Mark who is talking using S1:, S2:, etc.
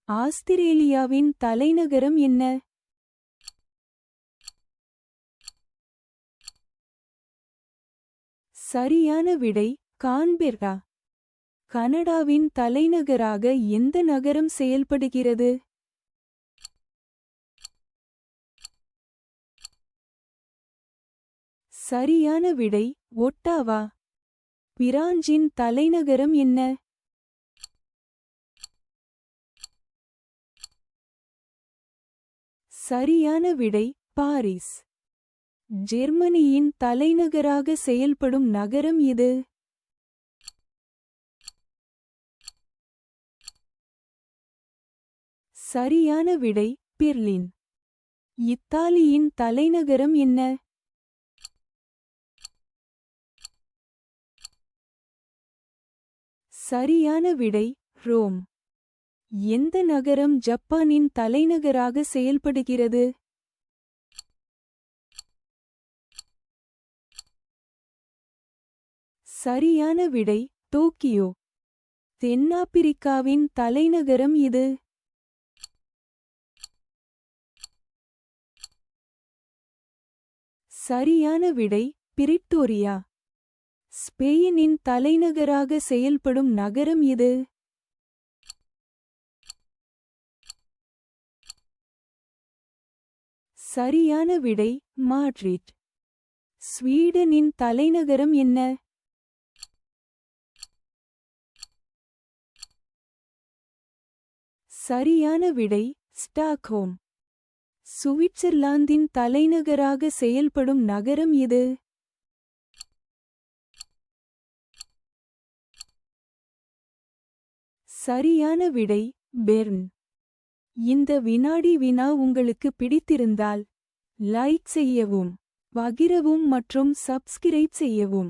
S1: ஆஸ்திரேலியாவின் தலைநகரம் என்ன? சரியான விடை கான்பெர்ரா. கனடாவின் தலைநகராக எந்த நகரம் செயல்படுகிறது? சரியான விடை ஒட்டாவா. பிரான்சின் தலைநகரம் என்ன? சரியான விடை பாரிஸ். ஜெர்மனியின் தலைநகராக செயல்படும் நகரம் இது? சரியான விடை பெர்லின். இத்தாலியின் தலைநகரம் என்ன? சரியான விடை ரோம். எந்த நகரம் ஜப்பானின் தலைநகராக செயல்படுகிறது? சரியான விடை டோக்கியோ. தென்னாப்பிரிக்காவின் தலைநகரம் இது? சரியான விடை பிரிட்டோரியா. ஸ்பெயினின் தலைநகராக செயல்படும் நகரம் இது? சரியான விடை மாட்ரிட். ஸ்வீடனின் தலைநகரம் என்ன? சரியான விடை ஸ்டாக்ஹோம். சுவிட்சர்லாந்தின் தலைநகராக செயல்படும் நகரம் இது? சரியான விடை பெர்ன். இந்த வினாடி வினா உங்களுக்கு பிடித்திருந்தால் லைக் செய்யவும், பகிரவும் மற்றும் சப்ஸ்கிரைப் செய்யவும்.